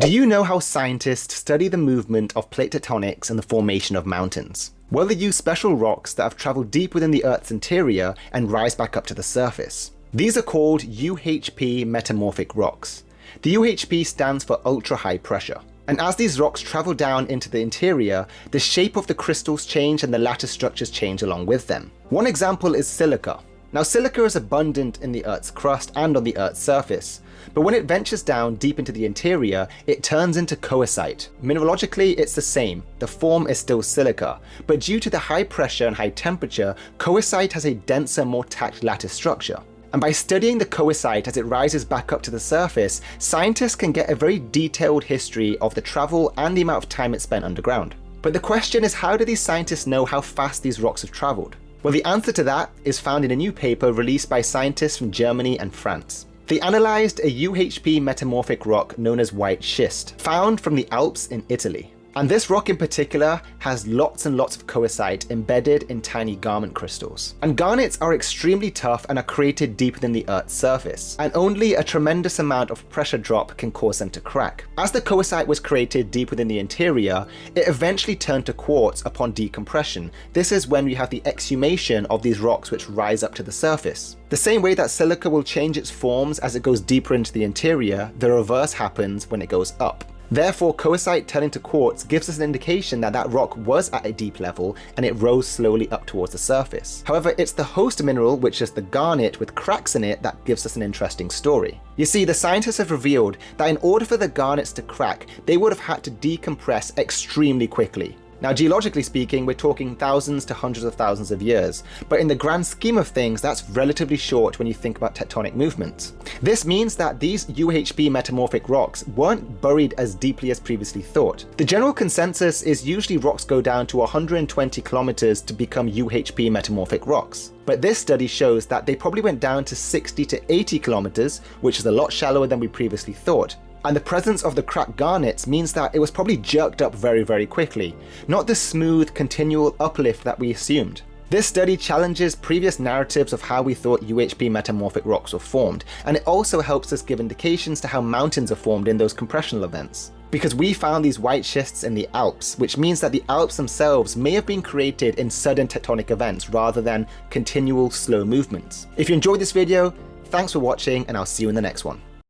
Do you know how scientists study the movement of plate tectonics and the formation of mountains? Well, they use special rocks that have traveled deep within the Earth's interior and rise back up to the surface. These are called UHP metamorphic rocks. The UHP stands for ultra high pressure. And as these rocks travel down into the interior, the shape of the crystals change and the lattice structures change along with them. One example is silica. Now, silica is abundant in the Earth's crust and on the Earth's surface, but when it ventures down deep into the interior, it turns into coesite. Mineralogically, it's the same. The form is still silica, but due to the high pressure and high temperature, coesite has a denser, more tacked lattice structure. And by studying the coesite as it rises back up to the surface, scientists can get a very detailed history of the travel and the amount of time it spent underground. But the question is, how do these scientists know how fast these rocks have traveled? Well, the answer to that is found in a new paper released by scientists from Germany and France. They analysed a UHP metamorphic rock known as white schist, found from the Alps in Italy. And this rock in particular has lots and lots of coesite embedded in tiny garnet crystals. And garnets are extremely tough and are created deep within the Earth's surface, and only a tremendous amount of pressure drop can cause them to crack. As the coesite was created deep within the interior, it eventually turned to quartz upon decompression. This is when we have the exhumation of these rocks which rise up to the surface. The same way that silica will change its forms as it goes deeper into the interior, the reverse happens when it goes up. Therefore, coesite turning to quartz gives us an indication that that rock was at a deep level and it rose slowly up towards the surface. However, it's the host mineral, which is the garnet with cracks in it, that gives us an interesting story. You see, the scientists have revealed that in order for the garnets to crack, they would have had to decompress extremely quickly. Now, geologically speaking, we're talking thousands to hundreds of thousands of years, but in the grand scheme of things, that's relatively short when you think about tectonic movements. This means that these UHP metamorphic rocks weren't buried as deeply as previously thought. The general consensus is usually rocks go down to 120 kilometers to become UHP metamorphic rocks. But this study shows that they probably went down to 60 to 80 kilometers, which is a lot shallower than we previously thought. And the presence of the cracked garnets means that it was probably jerked up very, very quickly, not the smooth, continual uplift that we assumed. This study challenges previous narratives of how we thought UHP metamorphic rocks were formed, and it also helps us give indications to how mountains are formed in those compressional events. Because we found these white schists in the Alps, which means that the Alps themselves may have been created in sudden tectonic events rather than continual slow movements. If you enjoyed this video, thanks for watching, and I'll see you in the next one.